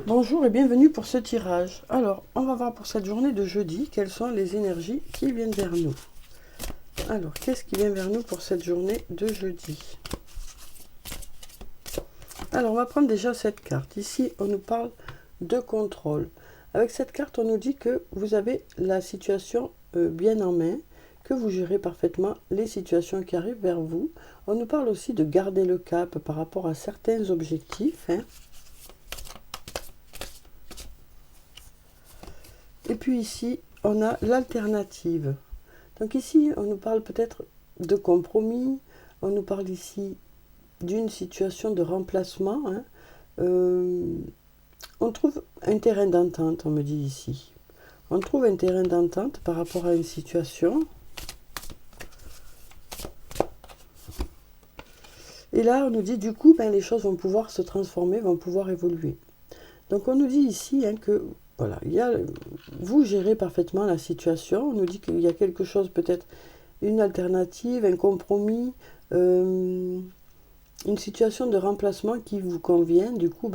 Bonjour et bienvenue pour ce tirage. Alors, on va voir pour cette journée de jeudi quelles sont les énergies qui viennent vers nous. Alors, qu'est-ce qui vient vers nous pour cette journée de jeudi? Alors, on va prendre déjà cette carte. Ici, on nous parle de contrôle. Avec cette carte, on nous dit que vous avez la situation bien en main, que vous gérez parfaitement les situations qui arrivent vers vous. On nous parle aussi de garder le cap par rapport à certains objectifs, Et puis ici, on a l'alternative. Donc ici, on nous parle peut-être de compromis. On nous parle ici d'une situation de remplacement. On trouve un terrain d'entente, on me dit ici. On trouve un terrain d'entente par rapport à une situation. Et là, on nous dit, du coup, les choses vont pouvoir se transformer, vont pouvoir évoluer. Donc on nous dit ici que voilà, vous gérez parfaitement la situation. On nous dit qu'il y a quelque chose, peut-être une alternative, un compromis, une situation de remplacement qui vous convient. Du coup,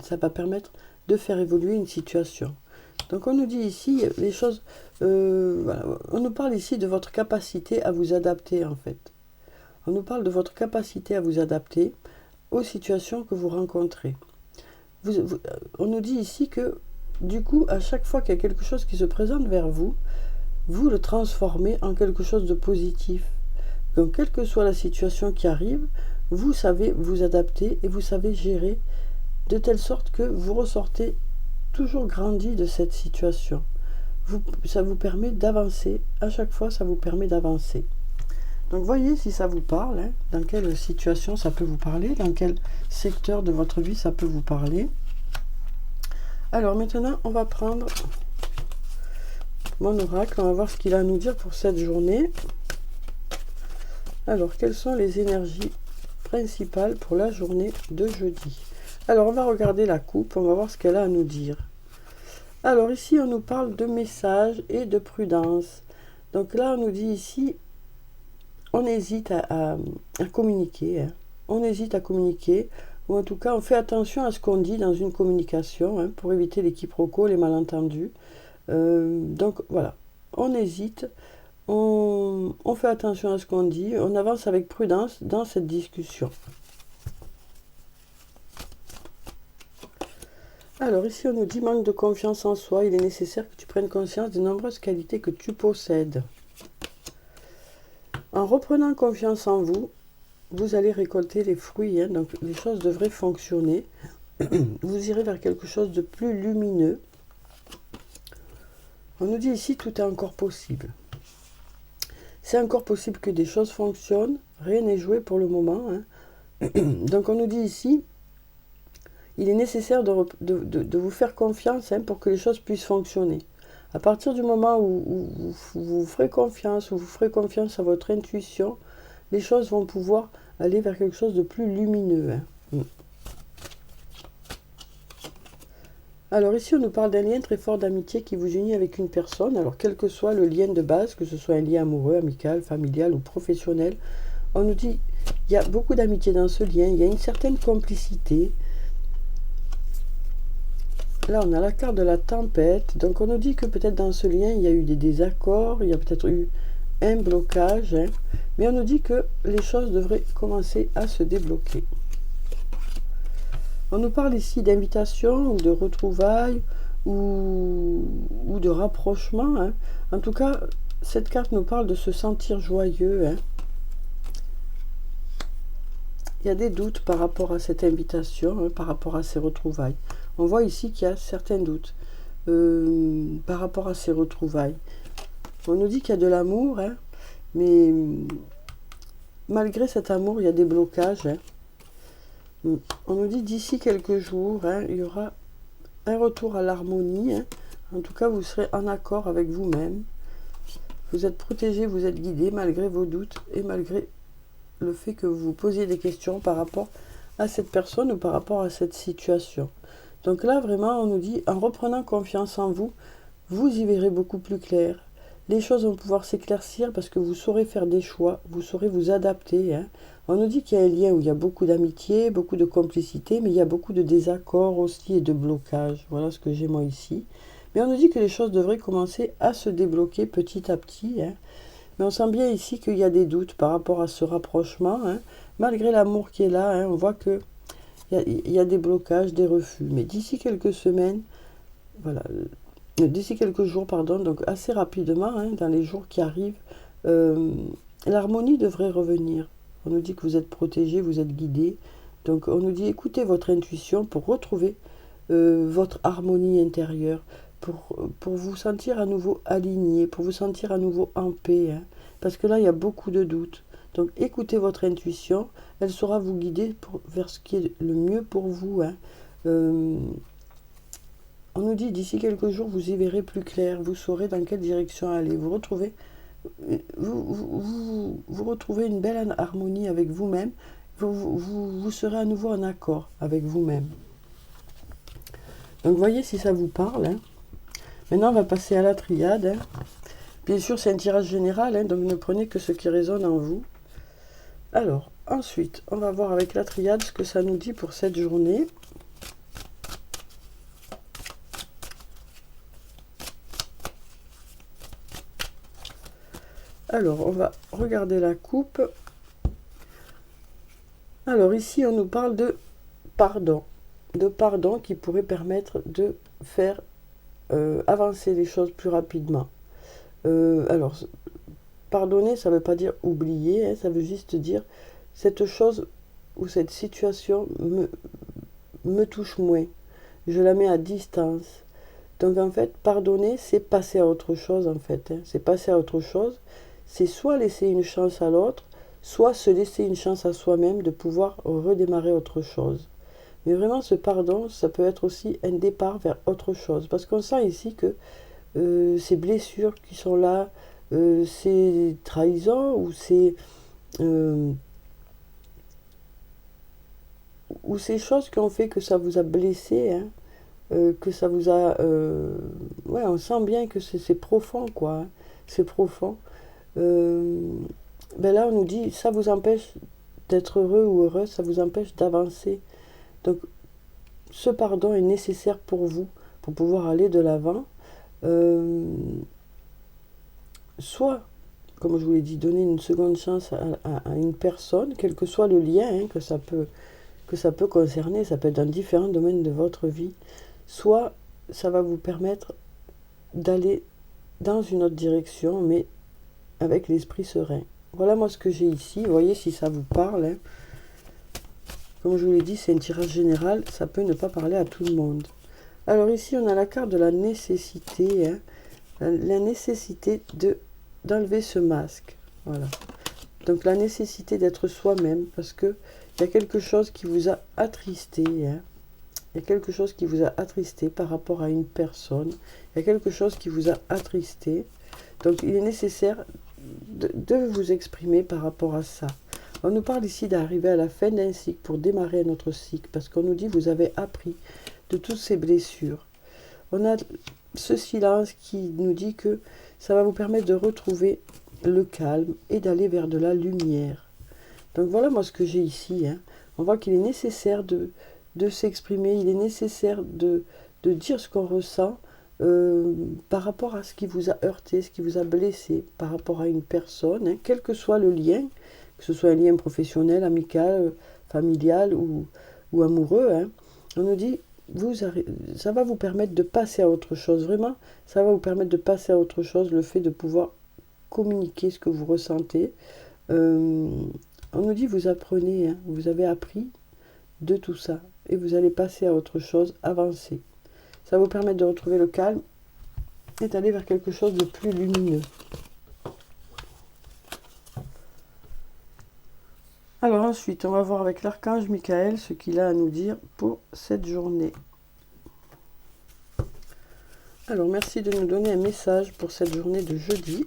ça va permettre de faire évoluer une situation. Donc on nous dit ici les choses, voilà, on nous parle ici de votre capacité à vous adapter en fait. On nous parle de votre capacité à vous adapter aux situations que vous rencontrez. On nous dit ici que du coup, à chaque fois qu'il y a quelque chose qui se présente vers vous, vous le transformez en quelque chose de positif. Donc, quelle que soit la situation qui arrive, vous savez vous adapter et vous savez gérer de telle sorte que vous ressortez toujours grandi de cette situation. Ça vous permet d'avancer. À chaque fois, ça vous permet d'avancer. Donc, voyez si ça vous parle, dans quelle situation ça peut vous parler, dans quel secteur de votre vie ça peut vous parler. Alors maintenant, on va prendre mon oracle, on va voir ce qu'il a à nous dire pour cette journée. Alors, quelles sont les énergies principales pour la journée de jeudi? Alors, on va regarder la coupe, on va voir ce qu'elle a à nous dire. Alors, ici, on nous parle de messages et de prudence. Donc là, on nous dit ici, on hésite à communiquer. On hésite à communiquer. Ou en tout cas, on fait attention à ce qu'on dit dans une communication pour éviter les quiproquos, les malentendus. Donc voilà, on hésite, on fait attention à ce qu'on dit, on avance avec prudence dans cette discussion. Alors ici, on nous dit manque de confiance en soi. Il est nécessaire que tu prennes conscience des nombreuses qualités que tu possèdes. En reprenant confiance en vous, vous allez récolter les fruits, donc les choses devraient fonctionner. Vous irez vers quelque chose de plus lumineux. On nous dit ici, tout est encore possible. C'est encore possible que des choses fonctionnent, rien n'est joué pour le moment. Donc on nous dit ici, il est nécessaire de vous faire confiance pour que les choses puissent fonctionner. À partir du moment où vous ferez confiance, où vous ferez confiance à votre intuition, les choses vont pouvoir aller vers quelque chose de plus lumineux. Alors ici, on nous parle d'un lien très fort d'amitié qui vous unit avec une personne. Alors quel que soit le lien de base, que ce soit un lien amoureux, amical, familial ou professionnel, on nous dit qu'il y a beaucoup d'amitié dans ce lien, il y a une certaine complicité. Là, on a la carte de la tempête. Donc on nous dit que peut-être dans ce lien, il y a eu des désaccords, il y a peut-être eu un blocage, mais on nous dit que les choses devraient commencer à se débloquer. On nous parle ici d'invitation ou de retrouvailles ou de rapprochement. En tout cas, cette carte nous parle de se sentir joyeux. Il y a des doutes par rapport à cette invitation, par rapport à ces retrouvailles. On voit ici qu'il y a certains doutes par rapport à ces retrouvailles. On nous dit qu'il y a de l'amour, mais malgré cet amour, il y a des blocages. On nous dit d'ici quelques jours, il y aura un retour à l'harmonie. En tout cas, vous serez en accord avec vous-même. Vous êtes protégé, vous êtes guidé malgré vos doutes et malgré le fait que vous vous posiez des questions par rapport à cette personne ou par rapport à cette situation. Donc là, vraiment, on nous dit, en reprenant confiance en vous, vous y verrez beaucoup plus clair. les choses vont pouvoir s'éclaircir parce que vous saurez faire des choix, vous saurez vous adapter. Hein. On nous dit qu'il y a un lien où il y a beaucoup d'amitié, beaucoup de complicité, mais il y a beaucoup de désaccords aussi et de blocages. Voilà ce que j'ai moi ici. Mais on nous dit que les choses devraient commencer à se débloquer petit à petit. Hein. Mais on sent bien ici qu'il y a des doutes par rapport à ce rapprochement. Hein. Malgré l'amour qui est là, hein, on voit qu'il y a des blocages, des refus. Mais d'ici quelques semaines, voilà, d'ici quelques jours, pardon, donc assez rapidement, hein, dans les jours qui arrivent, l'harmonie devrait revenir. On nous dit que vous êtes protégé, vous êtes guidé. Donc on nous dit écoutez votre intuition pour retrouver votre harmonie intérieure, pour vous sentir à nouveau aligné, pour vous sentir à nouveau en paix. Hein, parce que là, il y a beaucoup de doutes. Donc écoutez votre intuition, elle saura vous guider vers ce qui est le mieux pour vous. Hein. On nous dit d'ici quelques jours, vous y verrez plus clair, vous saurez dans quelle direction aller. Vous retrouvez une belle harmonie avec vous-même, vous serez à nouveau en accord avec vous-même. Donc voyez si ça vous parle. Hein. Maintenant, on va passer à la triade. Hein. Bien sûr, c'est un tirage général, hein, donc ne prenez que ce qui résonne en vous. Alors, ensuite, on va voir avec la triade ce que ça nous dit pour cette journée. Alors, on va regarder la coupe. Alors, ici, on nous parle de pardon. De pardon qui pourrait permettre de faire avancer les choses plus rapidement. Alors, pardonner, ça ne veut pas dire oublier, hein, ça veut juste dire cette chose ou cette situation me touche moins. Je la mets à distance. Donc, en fait, pardonner, c'est passer à autre chose, en fait. Hein. C'est passer à autre chose. C'est soit laisser une chance à l'autre, soit se laisser une chance à soi-même de pouvoir redémarrer autre chose. Mais vraiment, ce pardon, ça peut être aussi un départ vers autre chose. Parce qu'on sent ici que ces blessures qui sont là, ces trahisons ou ces choses qui ont fait que ça vous a blessé, hein, que ça vous a... ouais, on sent bien que c'est profond, quoi. Hein, c'est profond. Ben là, on nous dit, ça vous empêche d'être heureux ou heureuse, ça vous empêche d'avancer. Donc, ce pardon est nécessaire pour vous, pour pouvoir aller de l'avant. Soit, comme je vous l'ai dit, donner une seconde chance à une personne, quel que soit le lien hein, que ça peut concerner, ça peut être dans différents domaines de votre vie. Soit, ça va vous permettre d'aller dans une autre direction, mais avec l'esprit serein. Voilà moi ce que j'ai ici. Vous voyez si ça vous parle. Hein. Comme je vous l'ai dit, c'est un tirage général. Ça peut ne pas parler à tout le monde. Alors ici, on a la carte de la nécessité. Hein. La nécessité d'enlever ce masque. Voilà. Donc la nécessité d'être soi-même. Parce qu'il y a quelque chose qui vous a attristé. Hein. Il y a quelque chose qui vous a attristé par rapport à une personne. Il y a quelque chose qui vous a attristé. Donc il est nécessaire de vous exprimer par rapport à ça. On nous parle ici d'arriver à la fin d'un cycle pour démarrer un autre cycle, parce qu'on nous dit vous avez appris de toutes ces blessures. On a ce silence qui nous dit que ça va vous permettre de retrouver le calme et d'aller vers de la lumière. Donc voilà moi ce que j'ai ici. Hein. On voit qu'il est nécessaire de s'exprimer, il est néessaire de dire ce qu'on ressent, par rapport à ce qui vous a heurté, ce qui vous a blessé, par rapport à une personne, hein, quel que soit le lien, que ce soit un lien professionnel, amical, familial ou amoureux, hein, on nous dit, ça va vous permettre de passer à autre chose, vraiment, ça va vous permettre de passer à autre chose, le fait de pouvoir communiquer ce que vous ressentez. On nous dit, vous apprenez, hein, vous avez appris de tout ça, et vous allez passer à autre chose, avancer. Ça va vous permettre de retrouver le calme et d'aller vers quelque chose de plus lumineux. Alors ensuite, on va voir avec l'archange Michael ce qu'il a à nous dire pour cette journée. Alors merci de nous donner un message pour cette journée de jeudi.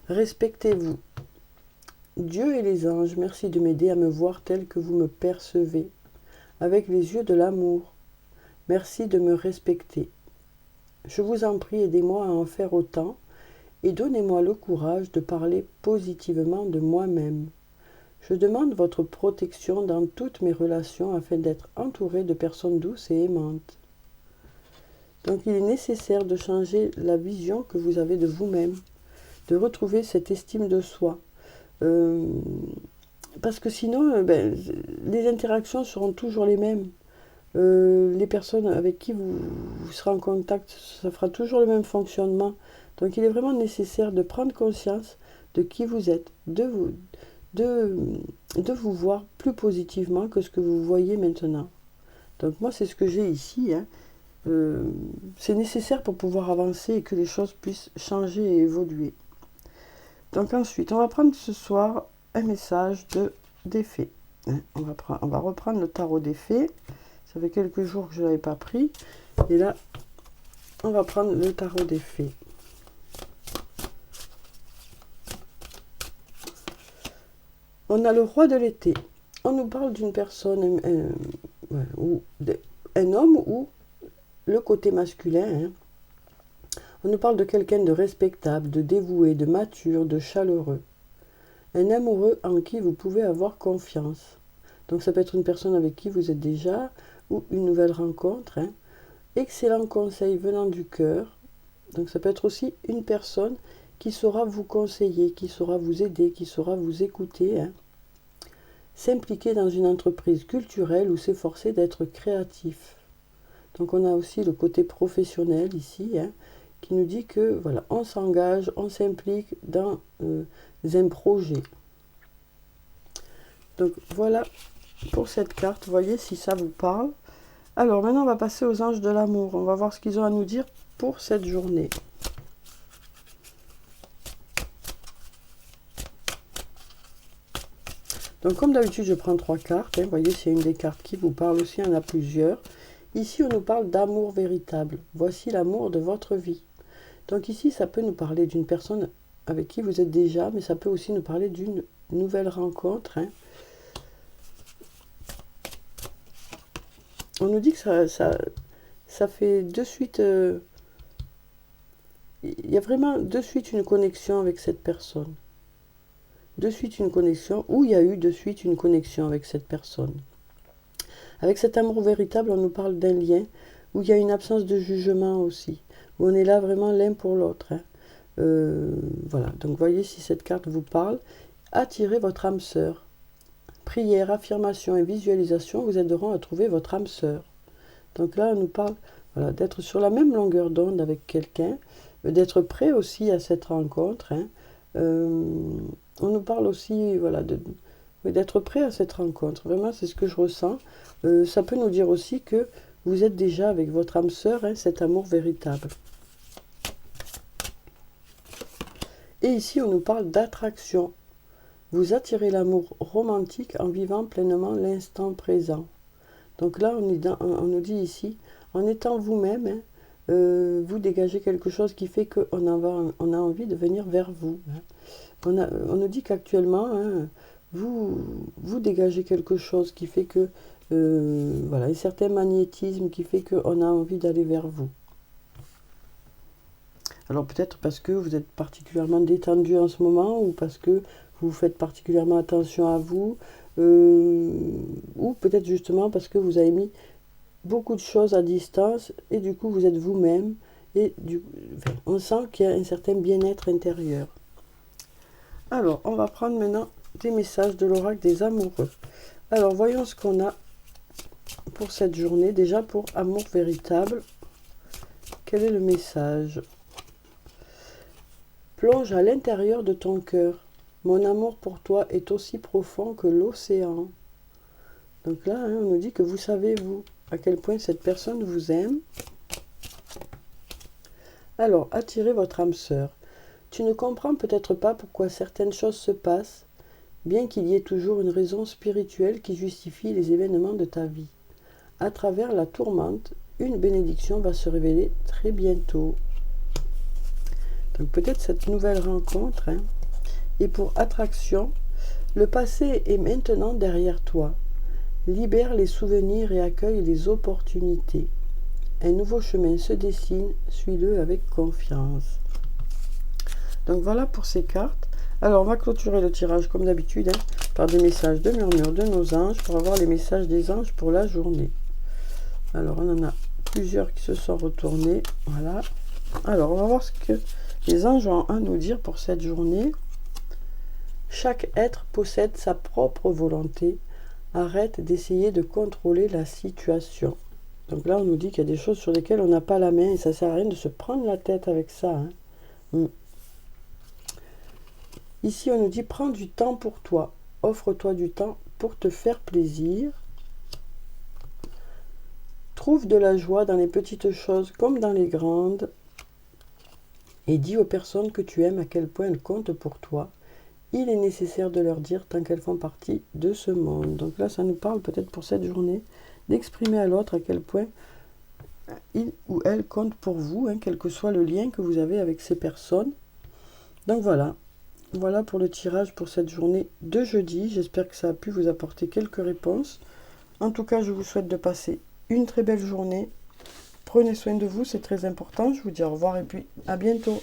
Respectez-vous. Dieu et les anges, merci de m'aider à me voir tel que vous me percevez. Avec les yeux de l'amour. Merci de me respecter. Je vous en prie, aidez-moi à en faire autant et donnez-moi le courage de parler positivement de moi-même. Je demande votre protection dans toutes mes relations afin d'être entouré de personnes douces et aimantes. Donc il est nécessaire de changer la vision que vous avez de vous-même, de retrouver cette estime de soi. Parce que sinon, les interactions seront toujours les mêmes. Les personnes avec qui vous serez en contact, ça fera toujours le même fonctionnement. Donc il est vraiment nécessaire de prendre conscience de qui vous êtes, de vous voir plus positivement que ce que vous voyez maintenant. Donc moi c'est ce que j'ai ici. C'est nécessaire pour pouvoir avancer et que les choses puissent changer et évoluer. Donc ensuite, on va prendre ce soir un message des fées. On va reprendre le tarot des fées. Ça fait quelques jours que je ne l'avais pas pris. Et là, on va prendre le tarot des fées. On a le roi de l'été. On nous parle d'une personne, ou un homme ou le côté masculin. On nous parle de quelqu'un de respectable, de dévoué, de mature, de chaleureux. Un amoureux en qui vous pouvez avoir confiance. Donc ça peut être une personne avec qui vous êtes déjà ou une nouvelle rencontre. Excellent conseil venant du cœur. Donc ça peut être aussi une personne qui saura vous conseiller, qui saura vous aider, qui saura vous écouter. S'impliquer dans une entreprise culturelle ou s'efforcer d'être créatif. Donc on a aussi le côté professionnel ici, qui nous dit que voilà, on s'engage, on s'implique dans un projet. Donc voilà pour cette carte, voyez si ça vous parle. Alors maintenant on va passer aux anges de l'amour, on va voir ce qu'ils ont à nous dire pour cette journée. Donc comme d'habitude je prends 3 cartes, vous voyez c'est une des cartes qui vous parle aussi, il y en a plusieurs. Ici on nous parle d'amour véritable, voici l'amour de votre vie. Donc ici ça peut nous parler d'une personne avec qui vous êtes déjà, mais ça peut aussi nous parler d'une nouvelle rencontre. On nous dit que ça fait de suite, il y a vraiment de suite une connexion avec cette personne. De suite une connexion, ou il y a eu de suite une connexion avec cette personne. Avec cet amour véritable, on nous parle d'un lien où il y a une absence de jugement aussi, où on est là vraiment l'un pour l'autre. Voilà, donc voyez si cette carte vous parle. Attirez votre âme sœur. Prière, affirmation et visualisation vous aideront à trouver votre âme sœur. Donc là, on nous parle d'être sur la même longueur d'onde avec quelqu'un, d'être prêt aussi à cette rencontre. On nous parle aussi d'être prêt à cette rencontre. Vraiment, c'est ce que je ressens. Ça peut nous dire aussi que vous êtes déjà avec votre âme sœur, cet amour véritable. Et ici, on nous parle d'attraction. Vous attirez l'amour romantique en vivant pleinement l'instant présent. Donc là, on nous dit ici, en étant vous-même, vous dégagez quelque chose qui fait qu'on a envie de venir vers vous. On nous dit qu'actuellement, vous dégagez quelque chose qui fait que, un certain magnétisme qui fait qu'on a envie d'aller vers vous. Alors peut-être parce que vous êtes particulièrement détendu en ce moment, ou parce que vous faites particulièrement attention à vous, ou peut-être justement parce que vous avez mis beaucoup de choses à distance, et du coup vous êtes vous-même, et on sent qu'il y a un certain bien-être intérieur. Alors, on va prendre maintenant des messages de l'oracle des amoureux. Alors, voyons ce qu'on a pour cette journée. Déjà, pour amour véritable, quel est le message? Plonge à l'intérieur de ton cœur. Mon amour pour toi est aussi profond que l'océan. Donc là, on nous dit que vous savez, vous, à quel point cette personne vous aime. Alors, attirez votre âme sœur. Tu ne comprends peut-être pas pourquoi certaines choses se passent, bien qu'il y ait toujours une raison spirituelle qui justifie les événements de ta vie. À travers la tourmente, une bénédiction va se révéler très bientôt. Donc peut-être cette nouvelle rencontre. Et pour attraction, le passé est maintenant derrière toi. Libère les souvenirs et accueille les opportunités. un nouveau chemin se dessine, suis-le avec confiance. Donc voilà pour ces cartes. Alors on va clôturer le tirage comme d'habitude par des messages de murmure de nos anges pour avoir les messages des anges pour la journée. Alors on en a plusieurs qui se sont retournés. Voilà. Alors on va voir ce que les anges ont à nous dire pour cette journée. Chaque être possède sa propre volonté. Arrête d'essayer de contrôler la situation. Donc là on nous dit qu'il y a des choses sur lesquelles on n'a pas la main et ça ne sert à rien de se prendre la tête avec ça. Ici, on nous dit, prends du temps pour toi. Offre-toi du temps pour te faire plaisir. Trouve de la joie dans les petites choses comme dans les grandes. Et dis aux personnes que tu aimes à quel point elles comptent pour toi. Il est nécessaire de leur dire tant qu'elles font partie de ce monde. Donc là, ça nous parle peut-être pour cette journée d'exprimer à l'autre à quel point il ou elle compte pour vous, quel que soit le lien que vous avez avec ces personnes. Donc voilà. Voilà pour le tirage pour cette journée de jeudi. J'espère que ça a pu vous apporter quelques réponses. En tout cas, je vous souhaite de passer une très belle journée. Prenez soin de vous, c'est très important. Je vous dis au revoir et puis à bientôt.